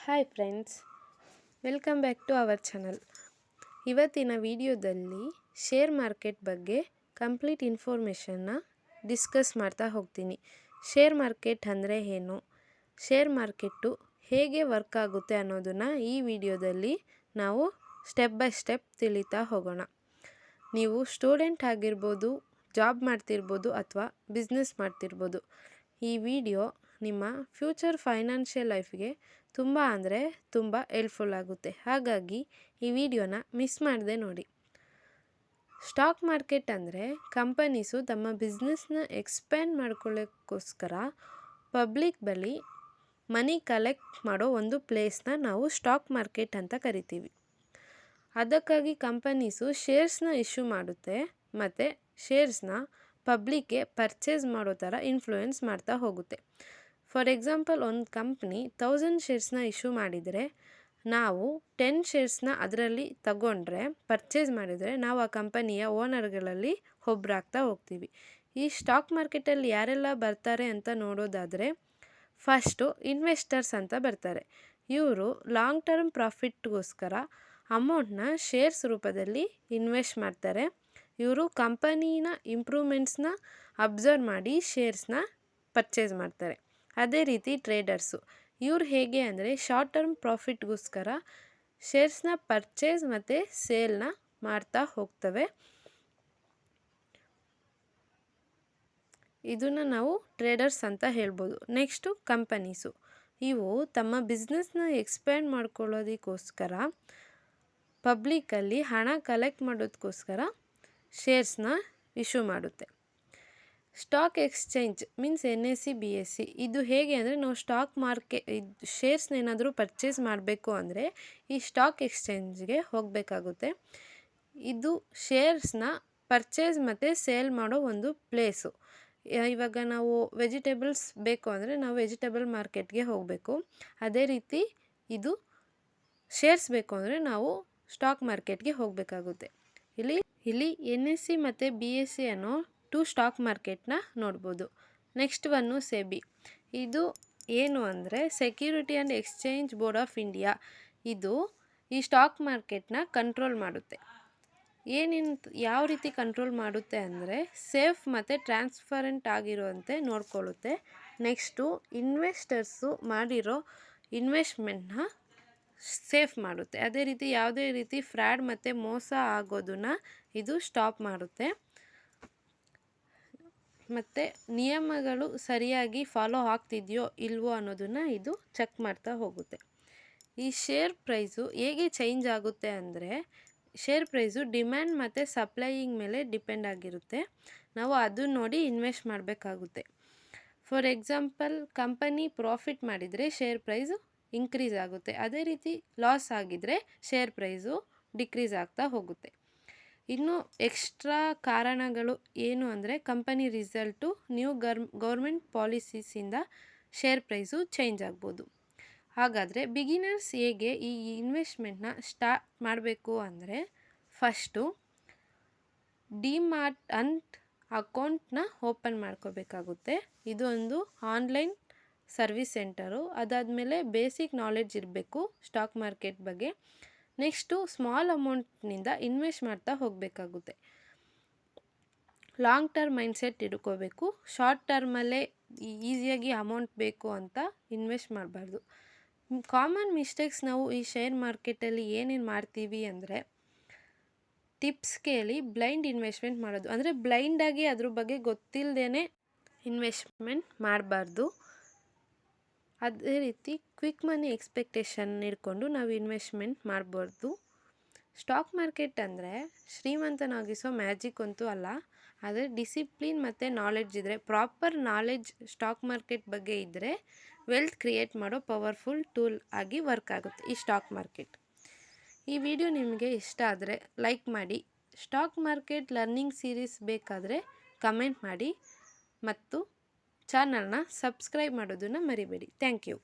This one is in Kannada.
Hi friends, welcome back to our channel. ಇವತ್ತಿನ ವಿಡಿಯೋದಲ್ಲಿ ಶೇರ್ ಮಾರ್ಕೆಟ್ ಬಗ್ಗೆ ಕಂಪ್ಲೀಟ್ ಇನ್ಫಾರ್ಮೇಷನ್ನ ಡಿಸ್ಕಸ್ ಮಾಡ್ತಾ ಹೋಗ್ತೀನಿ. ಶೇರ್ ಮಾರ್ಕೆಟ್ ಅಂದರೆ ಏನು, ಶೇರ್ ಮಾರ್ಕೆಟು ಹೇಗೆ ವರ್ಕ್ ಆಗುತ್ತೆ ಅನ್ನೋದನ್ನು ಈ ವಿಡಿಯೋದಲ್ಲಿ ನಾವು ಸ್ಟೆಪ್ ಬೈ ಸ್ಟೆಪ್ ತಿಳಿತಾ ಹೋಗೋಣ. ನೀವು ಸ್ಟೂಡೆಂಟ್ ಆಗಿರ್ಬೋದು, ಜಾಬ್ ಮಾಡ್ತಿರ್ಬೋದು ಅಥವಾ ಬಿಸ್ನೆಸ್ ಮಾಡ್ತಿರ್ಬೋದು. ಈ ವಿಡಿಯೋ ನಿಮ್ಮ ಫ್ಯೂಚರ್ ಫೈನಾನ್ಷಿಯಲ್ ಲೈಫ್ಗೆ ತುಂಬ ಅಂದರೆ ತುಂಬ ಹೆಲ್ಪ್ಫುಲ್ ಆಗುತ್ತೆ. ಹಾಗಾಗಿ ಈ ವಿಡಿಯೋನ ಮಿಸ್ ಮಾಡದೆ ನೋಡಿ. ಸ್ಟಾಕ್ ಮಾರ್ಕೆಟ್ ಅಂದರೆ ಕಂಪನೀಸು ತಮ್ಮ ಬಿಸ್ನೆಸ್ನ ಎಕ್ಸ್ಪ್ಯಾಂಡ್ ಮಾಡ್ಕೊಳ್ಳೋಕ್ಕೋಸ್ಕರ ಪಬ್ಲಿಕ್ ಬಳಿ ಮನಿ ಕಲೆಕ್ಟ್ ಮಾಡೋ ಒಂದು ಪ್ಲೇಸ್ನ ನಾವು ಸ್ಟಾಕ್ ಮಾರ್ಕೆಟ್ ಅಂತ ಕರಿತೀವಿ. ಅದಕ್ಕಾಗಿ ಕಂಪನೀಸು ಶೇರ್ಸ್ನ ಇಶ್ಯೂ ಮಾಡುತ್ತೆ ಮತ್ತು ಶೇರ್ಸ್ನ ಪಬ್ಲಿಕ್ಗೆ ಪರ್ಚೇಸ್ ಮಾಡೋ ಥರ ಇನ್ಫ್ಲೂಯೆನ್ಸ್ ಮಾಡ್ತಾ ಹೋಗುತ್ತೆ. ಫಾರ್ ಎಕ್ಸಾಂಪಲ್, ಒಂದು ಕಂಪ್ನಿ 1000 ಶೇರ್ಸ್ನ ಇಶ್ಯೂ ಮಾಡಿದರೆ ನಾವು 10 ಶೇರ್ಸ್ನ ಅದರಲ್ಲಿ ತಗೊಂಡ್ರೆ, ಪರ್ಚೇಸ್ ಮಾಡಿದರೆ ನಾವು ಆ ಕಂಪನಿಯ ಓನರ್ಗಳಲ್ಲಿ ಒಬ್ಬರಾಗ್ತಾ ಹೋಗ್ತೀವಿ. ಈ ಸ್ಟಾಕ್ ಮಾರ್ಕೆಟಲ್ಲಿ ಯಾರೆಲ್ಲ ಬರ್ತಾರೆ ಅಂತ ನೋಡೋದಾದರೆ, ಫಸ್ಟು ಇನ್ವೆಸ್ಟರ್ಸ್ ಅಂತ ಬರ್ತಾರೆ. ಇವರು ಲಾಂಗ್ ಟರ್ಮ್ ಪ್ರಾಫಿಟ್ಗೋಸ್ಕರ ಅಮೌಂಟ್ನ ಶೇರ್ಸ್ ರೂಪದಲ್ಲಿ ಇನ್ವೆಸ್ಟ್ ಮಾಡ್ತಾರೆ. ಇವರು ಕಂಪನಿನ ಇಂಪ್ರೂವ್ಮೆಂಟ್ಸ್ನ ಅಬ್ಸರ್ವ್ ಮಾಡಿ ಶೇರ್ಸ್ನ ಪರ್ಚೇಸ್ ಮಾಡ್ತಾರೆ. ಅದೇ ರೀತಿ ಟ್ರೇಡರ್ಸು, ಇವ್ರು ಹೇಗೆ ಅಂದರೆ ಶಾರ್ಟ್ ಟರ್ಮ್ ಪ್ರಾಫಿಟ್ಗೋಸ್ಕರ ಶೇರ್ಸ್ನ ಪರ್ಚೇಸ್ ಮತ್ತು ಸೇಲ್ನ ಮಾಡ್ತಾ ಹೋಗ್ತವೆ. ಇದನ್ನು ನಾವು ಟ್ರೇಡರ್ಸ್ ಅಂತ ಹೇಳ್ಬೋದು. ನೆಕ್ಸ್ಟು ಕಂಪನೀಸು, ಇವು ತಮ್ಮ ಬಿಸ್ನೆಸ್ನ ಎಕ್ಸ್ಪ್ಯಾಂಡ್ ಮಾಡ್ಕೊಳ್ಳೋದಕ್ಕೋಸ್ಕರ ಪಬ್ಲಿಕ್ಕಲ್ಲಿ ಹಣ ಕಲೆಕ್ಟ್ ಮಾಡೋದಕ್ಕೋಸ್ಕರ ಶೇರ್ಸ್ನ ಇಶ್ಯೂ ಮಾಡುತ್ತೆ. Stock exchange means NSE BSE, ಇದು ಹೇಗೆ ಅಂದರೆ ನಾವು ಸ್ಟಾಕ್ ಶೇರ್ಸ್ನ ಏನಾದರೂ ಪರ್ಚೇಸ್ ಮಾಡಬೇಕು ಅಂದರೆ ಈ ಸ್ಟಾಕ್ ಎಕ್ಸ್ಚೇಂಜ್ಗೆ ಹೋಗಬೇಕಾಗುತ್ತೆ. ಇದು ಶೇರ್ಸ್ನ ಪರ್ಚೇಸ್ ಮತ್ತು ಸೇಲ್ ಮಾಡೋ ಒಂದು ಪ್ಲೇಸು. ಇವಾಗ ನಾವು ವೆಜಿಟೇಬಲ್ಸ್ ಬೇಕು ಅಂದರೆ ನಾವು ವೆಜಿಟೇಬಲ್ ಮಾರ್ಕೆಟ್ಗೆ ಹೋಗಬೇಕು. ಅದೇ ರೀತಿ ಇದು ಶೇರ್ಸ್ ಬೇಕು ಅಂದರೆ ನಾವು ಸ್ಟಾಕ್ ಮಾರ್ಕೆಟ್ಗೆ ಹೋಗಬೇಕಾಗುತ್ತೆ. ಇಲ್ಲಿ NSE ಮತ್ತು BSE ಅನ್ನೋ 2 ಸ್ಟಾಕ್ ಮಾರ್ಕೆಟ್ನ ನೋಡ್ಬೋದು. Next one SEBI. ಇದು ಏನು ಅಂದರೆ security and exchange board of India. ಇದು ಈ ಸ್ಟಾಕ್ ಮಾರ್ಕೆಟ್ನ ಕಂಟ್ರೋಲ್ ಮಾಡುತ್ತೆ. ಯಾವ ರೀತಿ ಕಂಟ್ರೋಲ್ ಮಾಡುತ್ತೆ ಅಂದರೆ ಸೇಫ್ ಮತ್ತು ಟ್ರಾನ್ಸ್ಪರೆಂಟ್ ಆಗಿರುವಂತೆ ನೋಡ್ಕೊಳ್ಳುತ್ತೆ. ನೆಕ್ಸ್ಟು ಇನ್ವೆಸ್ಟರ್ಸು ಮಾಡಿರೋ ಇನ್ವೆಸ್ಟ್ಮೆಂಟ್ನ ಸೇಫ್ ಮಾಡುತ್ತೆ. ಅದೇ ರೀತಿ ಯಾವುದೇ ರೀತಿ ಫ್ರಾಡ್ ಮತ್ತು ಮೋಸ ಆಗೋದನ್ನು ಇದು ಸ್ಟಾಪ್ ಮಾಡುತ್ತೆ. ಮತ್ತು ನಿಯಮಗಳು ಸರಿಯಾಗಿ ಫಾಲೋ ಆಗ್ತಿದೆಯೋ ಇಲ್ವೋ ಅನ್ನೋದನ್ನು ಇದು ಚೆಕ್ ಮಾಡ್ತಾ ಹೋಗುತ್ತೆ. ಈ ಶೇರ್ ಪ್ರೈಸು ಹೇಗೆ ಚೇಂಜ್ ಆಗುತ್ತೆ ಅಂದರೆ, ಶೇರ್ ಪ್ರೈಸು ಡಿಮ್ಯಾಂಡ್ ಮತ್ತು ಸಪ್ಲೈಯಿಂಗ್ ಮೇಲೆ ಡಿಪೆಂಡ್ ಆಗಿರುತ್ತೆ. ನಾವು ಅದನ್ನು ನೋಡಿ ಇನ್ವೆಸ್ಟ್ ಮಾಡಬೇಕಾಗುತ್ತೆ. ಫಾರ್ ಎಕ್ಸಾಂಪಲ್, ಕಂಪನಿ ಪ್ರಾಫಿಟ್ ಮಾಡಿದರೆ ಶೇರ್ ಪ್ರೈಸು ಇನ್ಕ್ರೀಸ್ ಆಗುತ್ತೆ. ಅದೇ ರೀತಿ ಲಾಸ್ ಆಗಿದರೆ ಶೇರ್ ಪ್ರೈಸು ಡಿಕ್ರೀಸ್ ಆಗ್ತಾ ಹೋಗುತ್ತೆ. ಇನ್ನು ಎಕ್ಸ್ಟ್ರಾ ಕಾರಣಗಳು ಏನು ಅಂದರೆ ಕಂಪನಿ ರಿಸಲ್ಟು, ನ್ಯೂ ಗೌರ್ಮೆಂಟ್ ಪಾಲಿಸೀಸಿಂದ ಶೇರ್ ಪ್ರೈಸು ಚೇಂಜ್ ಆಗ್ಬೋದು. ಹಾಗಾದರೆ ಬಿಗಿನರ್ಸ್ ಹೇಗೆ ಈ ಇನ್ವೆಸ್ಟ್ಮೆಂಟ್ನ ಸ್ಟಾರ್ಟ್ ಮಾಡಬೇಕು ಅಂದರೆ, ಫಸ್ಟು ಡಿಮ್ಯಾಟ್ ಅಕೌಂಟ್ನ ಓಪನ್ ಮಾಡ್ಕೋಬೇಕಾಗುತ್ತೆ. ಇದು ಒಂದು ಆನ್ಲೈನ್ ಸರ್ವಿಸ್ ಸೆಂಟರು. ಅದಾದಮೇಲೆ ಬೇಸಿಕ್ ನಾಲೆಡ್ಜ್ ಇರಬೇಕು ಸ್ಟಾಕ್ ಮಾರ್ಕೆಟ್ ಬಗ್ಗೆ. ನೆಕ್ಸ್ಟು ಸ್ಮಾಲ್ ಅಮೌಂಟ್ನಿಂದ ಇನ್ವೆಸ್ಟ್ ಮಾಡ್ತಾ ಹೋಗಬೇಕಾಗುತ್ತೆ. ಲಾಂಗ್ ಟರ್ಮ್ ಮೈಂಡ್ಸೆಟ್ ಇಟ್ಕೋಬೇಕು. ಶಾರ್ಟ್ ಟರ್ಮಲ್ಲೇ ಈಸಿಯಾಗಿ ಅಮೌಂಟ್ ಬೇಕು ಅಂತ ಇನ್ವೆಸ್ಟ್ ಮಾಡಬಾರ್ದು. ಕಾಮನ್ ಮಿಸ್ಟೇಕ್ಸ್ ನಾವು ಈ ಶೇರ್ ಮಾರ್ಕೆಟಲ್ಲಿ ಏನೇನು ಮಾಡ್ತೀವಿ ಅಂದರೆ, ಟಿಪ್ಸ್ ಕೇಳಿ ಬ್ಲೈಂಡ್ ಇನ್ವೆಸ್ಟ್ಮೆಂಟ್ ಮಾಡೋದು. ಅಂದರೆ ಬ್ಲೈಂಡಾಗಿ ಅದ್ರ ಬಗ್ಗೆ ಗೊತ್ತಿಲ್ಲದೇ ಇನ್ವೆಸ್ಟ್ಮೆಂಟ್ ಮಾಡಬಾರ್ದು. ಅದೇ ರೀತಿ ಕ್ವಿಕ್ ಮನಿ ಎಕ್ಸ್ಪೆಕ್ಟೇಷನ್ ಇಟ್ಕೊಂಡು ನಾವು ಇನ್ವೆಸ್ಟ್ಮೆಂಟ್ ಮಾಡಬಾರ್ದು. ಸ್ಟಾಕ್ ಮಾರ್ಕೆಟ್ ಅಂದರೆ ಶ್ರೀಮಂತನಾಗಿಸೋ ಮ್ಯಾಜಿಕ್ ಅಂತೂ ಅಲ್ಲ. ಆದರೆ ಡಿಸಿಪ್ಲಿನ್ ಮತ್ತು ನಾಲೆಡ್ಜ್ ಇದ್ದರೆ, ಪ್ರಾಪರ್ ನಾಲೆಡ್ಜ್ ಸ್ಟಾಕ್ ಮಾರ್ಕೆಟ್ ಬಗ್ಗೆ ಇದ್ದರೆ ವೆಲ್ತ್ ಕ್ರಿಯೇಟ್ ಮಾಡೋ ಪವರ್ಫುಲ್ ಟೂಲ್ ಆಗಿ ವರ್ಕ್ ಆಗುತ್ತೆ ಈ ಸ್ಟಾಕ್ ಮಾರ್ಕೆಟ್. ಈ ವಿಡಿಯೋ ನಿಮಗೆ ಇಷ್ಟ ಆದರೆ ಲೈಕ್ ಮಾಡಿ. ಸ್ಟಾಕ್ ಮಾರ್ಕೆಟ್ ಲರ್ನಿಂಗ್ ಸೀರೀಸ್ ಬೇಕಾದರೆ ಕಮೆಂಟ್ ಮಾಡಿ ಮತ್ತು ಚಾನಲ್ನ ಸಬ್ಸ್ಕ್ರೈಬ್ ಮಾಡೋದನ್ನು ಮರಿಬೇಡಿ. Thank you.